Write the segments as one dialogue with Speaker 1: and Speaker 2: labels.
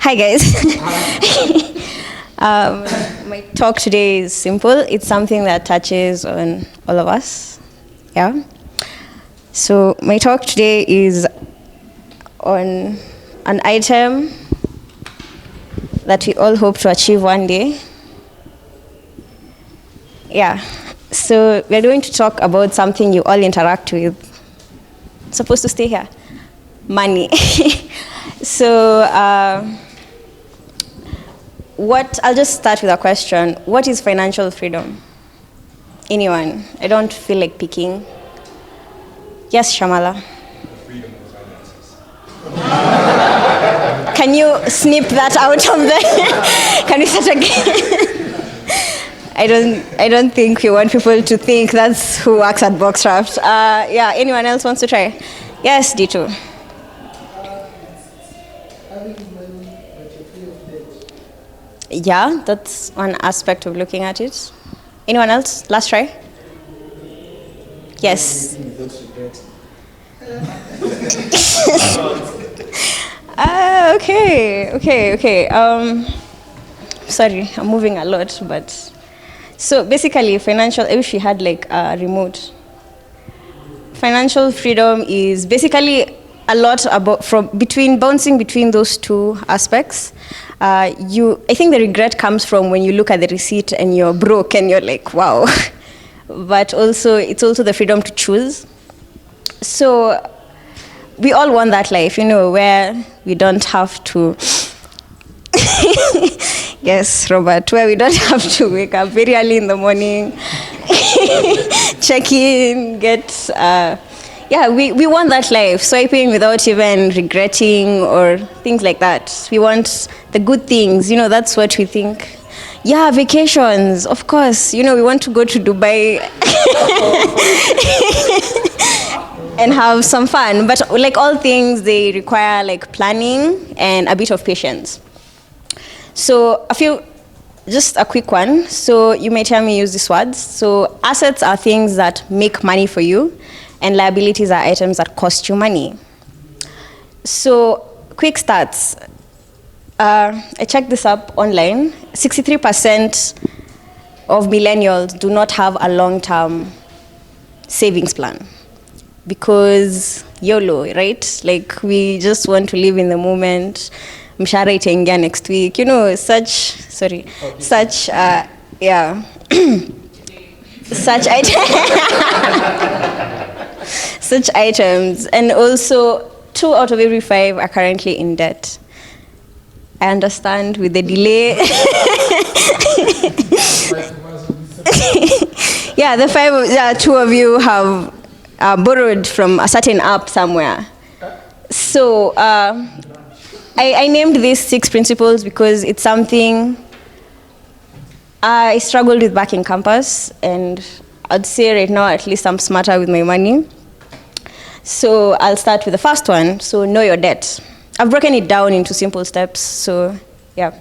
Speaker 1: Hi guys. My talk today is simple. It's something that touches on all of us. Yeah. So my talk today is on an item that we all hope to achieve one day. Yeah. So we're going to talk about something you all interact with. It's supposed to stay here. Money. So I'll just start with a question. What is financial freedom? Anyone? I don't feel like picking. Yes, Shamala.
Speaker 2: Freedom of finances.
Speaker 1: Can you snip that out of there? Can we start again? I don't think we want people to think that's who works at Boxraft. Yeah, anyone else wants to try? Yes, D2. Yeah, that's one aspect of looking at it. Anyone else? Last try? Yes. Okay. Sorry, I'm moving a lot, but so basically, financial. I wish we had like a remote. Financial freedom is basically a lot about bouncing between those two aspects. I think the regret comes from when you look at the receipt and you're broke and you're like, wow. But also, it's also the freedom to choose. So we all want that life, where we don't have to. Yes, Robert, where we don't have to wake up very early in the morning, check in, get. We want that life, swiping without even regretting or things like that. We want the good things, that's what we think. Yeah, vacations, of course. We want to go to Dubai and have some fun. But like all things, they require like planning and a bit of patience. So just a quick one. So you may tell me use these words. So assets are things that make money for you, and liabilities are items that cost you money. So quick stats. I checked this up online. 63% of millennials do not have a long-term savings plan because YOLO, right? Like we just want to live in the moment. Mshahara itaingia next week. Such such items. And also 2 out of every 5 are currently in debt. I understand with the delay. Yeah, 2 of you have borrowed from a certain app somewhere. So I named these 6 principles because it's something I struggled with back in campus, and I'd say right now at least I'm smarter with my money. So I'll start with the first one. So know your debt. I've broken it down into simple steps. So yeah,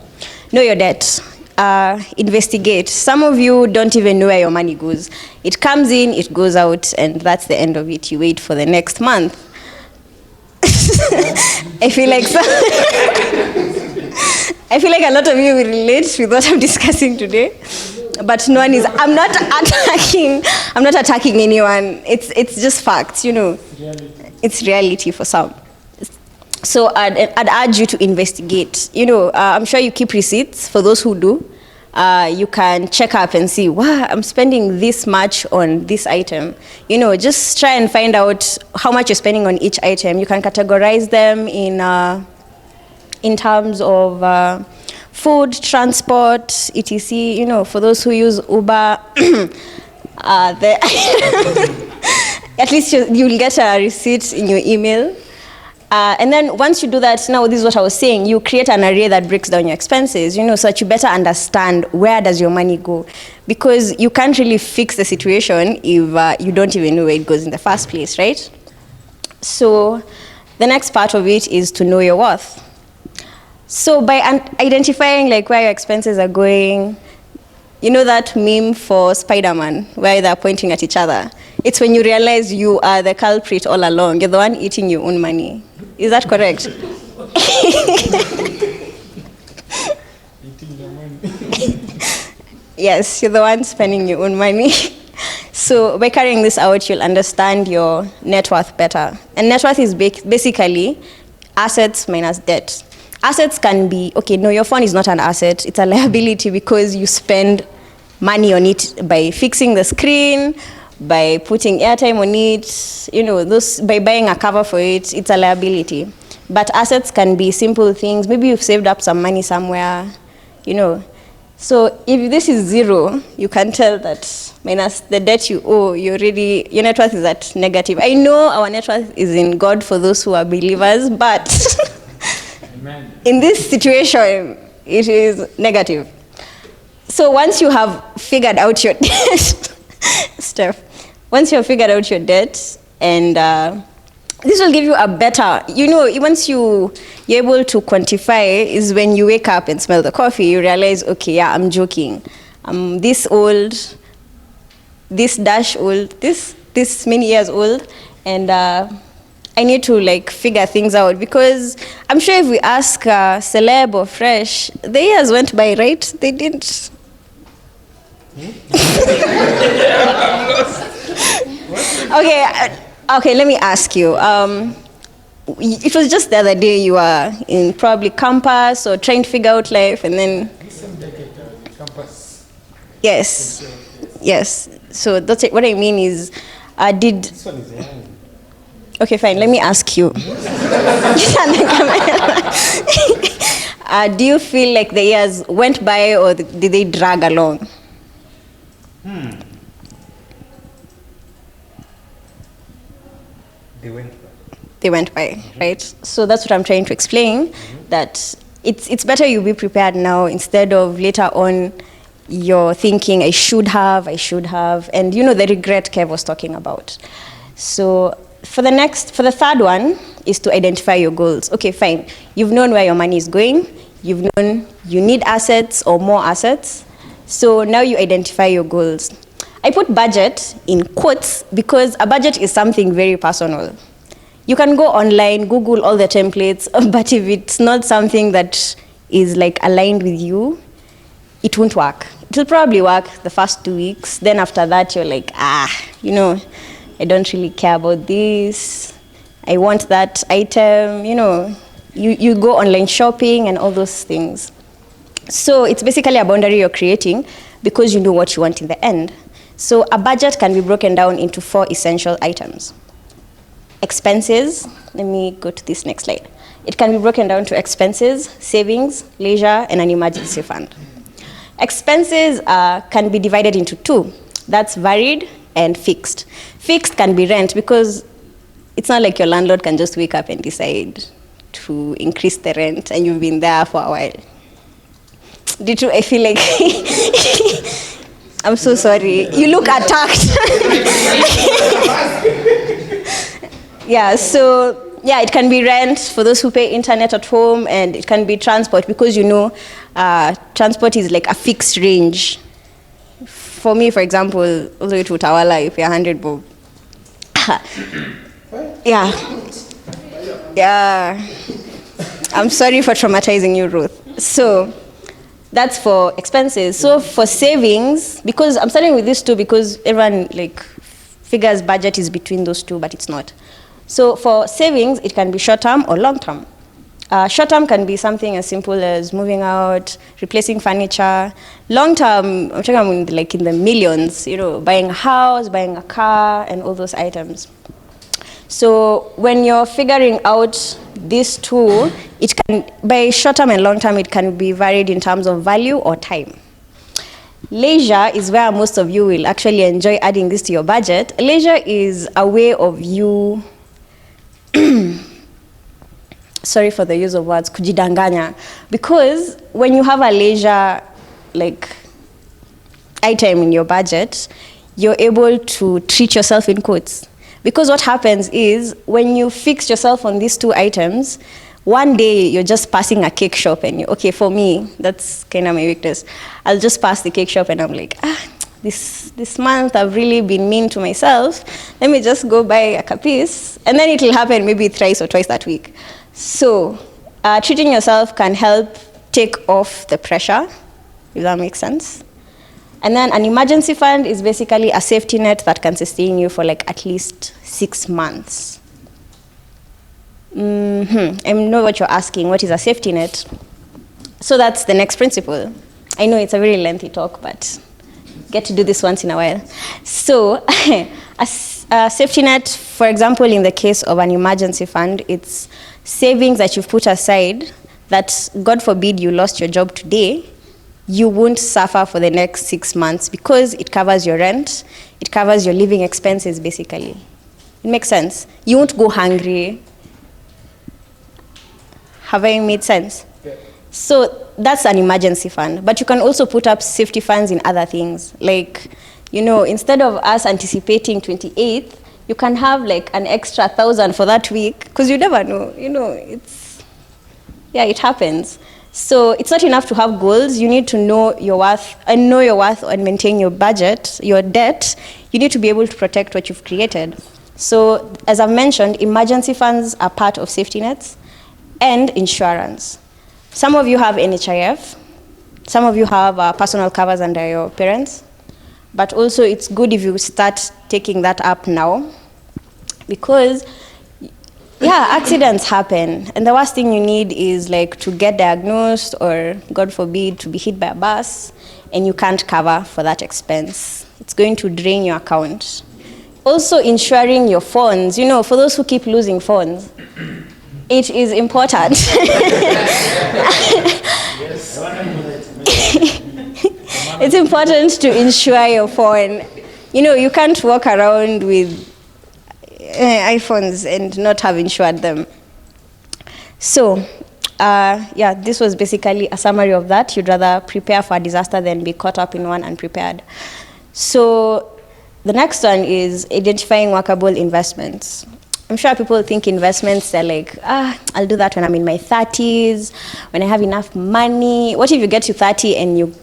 Speaker 1: know your debt. Investigate. Some of you don't even know where your money goes. It comes in, it goes out, and that's the end of it. You wait for the next month. I feel like a lot of you will relate with what I'm discussing today. But no one is. I'm not attacking anyone. It's just facts, It's reality for some. So I'd urge you to investigate. I'm sure you keep receipts. For those who do, you can check up and see, wow, I'm spending this much on this item. Just try and find out how much you're spending on each item. You can categorize them in terms of food, transport, etc. For those who use Uber, at least you'll get a receipt in your email. And then once you do that, now this is what I was saying, you create an array that breaks down your expenses, so that you better understand where does your money go. Because you can't really fix the situation if you don't even know where it goes in the first place, right? So the next part of it is to know your worth. So by identifying like where your expenses are going, that meme for Spider-Man where they're pointing at each other? It's when you realize you are the culprit all along. You're the one eating your own money. Is that correct? Yes, you're the one spending your own money. So by carrying this out, you'll understand your net worth better. And net worth is basically assets minus debt. Assets can be, okay, no, your phone is not an asset. It's a liability because you spend money on it by fixing the screen, by putting airtime on it, by buying a cover for it. It's a liability. But assets can be simple things. Maybe you've saved up some money somewhere, So if this is zero, you can tell that minus the debt you owe, your net worth is at negative. I know our net worth is in God for those who are believers, but in this situation, it is negative. So once you have figured out your debt, Steph, once you have figured out your debt, and this will give you a better, once you're able to quantify is when you wake up and smell the coffee, you realize, okay, yeah, I'm joking. I'm this old, this dash old, this many years old, and I need to figure things out, because I'm sure if we ask celeb or fresh, the years went by, right? They didn't. Okay, let me ask you. It was just the other day you were in probably campus or trying to figure out life, and then. Yes. Yes. So that's it. What I mean is, did.
Speaker 3: This one is young.
Speaker 1: Okay, fine. Let me ask you. Do you feel like the years went by, or did they drag along? They went by, right? So that's what I'm trying to explain, that it's better you be prepared now instead of later on you're thinking, I should have, and the regret Kev was talking about. So for the third one is to identify your goals. Okay, fine. You've known where your money is going. You've known you need assets or more assets. So now you identify your goals. I put budget in quotes because a budget is something very personal. You can go online, Google all the templates, but if it's not something that is aligned with you, it won't work. It'll probably work the first 2 weeks. Then after that, you're like, I don't really care about this. I want that item, You go online shopping and all those things. So it's basically a boundary you're creating because you know what you want in the end. So a budget can be broken down into 4 essential items. Expenses, let me go to this next slide. It can be broken down to expenses, savings, leisure, and an emergency fund. Expenses can be divided into 2. That's varied and fixed. Fixed can be rent, because it's not like your landlord can just wake up and decide to increase the rent and you've been there for a while. I feel like I'm so sorry. You look attacked. It can be rent for those who pay internet at home, and it can be transport, because transport is like a fixed range. For me, for example, all the way to Utawala, you pay 100 bob. Yeah. I'm sorry for traumatizing you, Ruth. So that's for expenses. So for savings, because I'm starting with these 2 because everyone figures budget is between those 2, but it's not. So for savings, it can be short-term or long-term. Short-term can be something as simple as moving out, replacing furniture. Long-term, I'm talking in the millions, buying a house, buying a car, and all those items. So when you're figuring out these 2, it can, by short-term and long-term, it can be varied in terms of value or time. Leisure is where most of you will actually enjoy adding this to your budget. Leisure is a way of you, sorry for the use of words, kujidanganya. Because when you have a leisure item in your budget, you're able to treat yourself in quotes. Because what happens is, when you fix yourself on these 2 items, one day you're just passing a cake shop and for me, that's kind of my weakness. I'll just pass the cake shop and I'm like, this month I've really been mean to myself. Let me just go buy a capiz, and then it'll happen maybe thrice or twice that week. So treating yourself can help take off the pressure, if that makes sense. And then an emergency fund is basically a safety net that can sustain you for like at least 6 months. I know what you're asking. What is a safety net? So that's the next principle. I know it's a very lengthy talk, but get to do this once in a while. So a safety net, for example, in the case of an emergency fund, it's savings that you've put aside that, God forbid, you lost your job today, you won't suffer for the next 6 months because it covers your rent, it covers your living expenses, basically. It makes sense. You won't go hungry. Have I made sense?
Speaker 2: Yeah.
Speaker 1: So that's an emergency fund. But you can also put up safety funds in other things. Like, instead of us anticipating 28th, you can have like an extra 1,000 for that week, because you never know. It happens. So it's not enough to have goals. You need to know your worth and maintain your budget, your debt. You need to be able to protect what you've created. So as I've mentioned, emergency funds are part of safety nets and insurance. Some of you have NHIF. Some of you have personal covers under your parents. But also it's good if you start taking that up now, because accidents happen, and the worst thing you need is like to get diagnosed or, God forbid, to be hit by a bus, and you can't cover for that expense. It's going to drain your account. Also, insuring your phones. For those who keep losing phones, it is important. It's important to insure your phone. You can't walk around with iPhones and not have insured them. So, this was basically a summary of that. You'd rather prepare for a disaster than be caught up in one unprepared. So, the next one is identifying workable investments. I'm sure people think investments, they're like, I'll do that when I'm in my 30s, when I have enough money. What if you get to 30 and you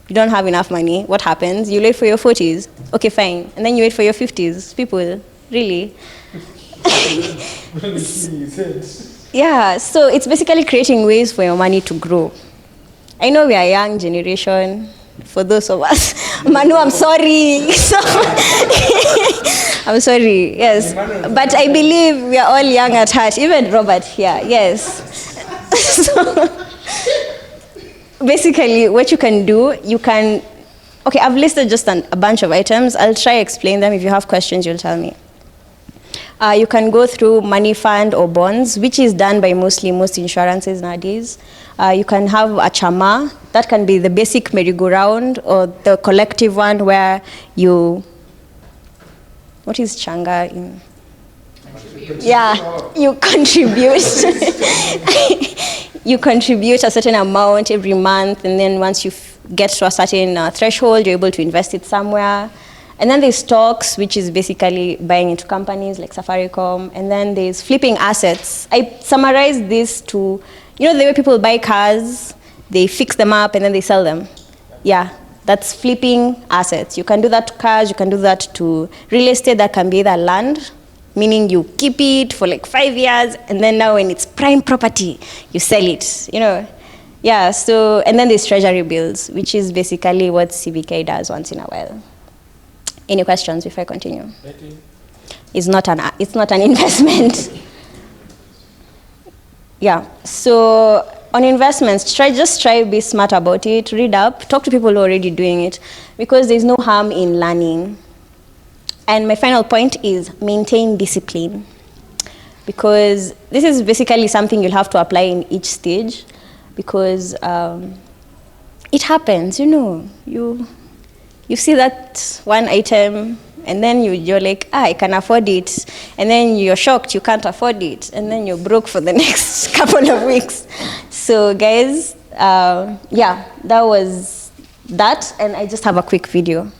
Speaker 1: don't have enough money? What happens? You wait for your 40s. Okay, fine. And then you wait for your 50s. People, really? Yeah, so it's basically creating ways for your money to grow. I know we are a young generation, for those of us. Manu, I'm sorry. I'm sorry, yes. But I believe we are all young at heart, even Robert here, yes. So, basically, what you can do, okay, I've listed just a bunch of items. I'll try to explain them. If you have questions, you'll tell me. You can go through money fund or bonds, which is done by most insurances nowadays. You can have a chama. That can be the basic merry-go-round, or the collective one where you, what is changa in? Yeah, you contribute. You contribute a certain amount every month, and then once you get to a certain threshold, you're able to invest it somewhere. And then there's stocks, which is basically buying into companies like Safaricom. And then there's flipping assets. I summarize this to, the way people buy cars, they fix them up and then they sell them. Yeah, that's flipping assets. You can do that to cars, you can do that to real estate. That can be either land, meaning you keep it for like 5 years, and then now when it's prime property, you sell it, Yeah, so, and then there's treasury bills, which is basically what CBK does once in a while. Any questions before I continue? It's not an investment. Yeah, so on investments, just try to be smart about it, read up, talk to people who are already doing it, because there's no harm in learning. And my final point is maintain discipline, because this is basically something you'll have to apply in each stage, because it happens, you see that one item, and then you're like, I can afford it. And then you're shocked you can't afford it. And then you're broke for the next couple of weeks. So guys, that was that. And I just have a quick video.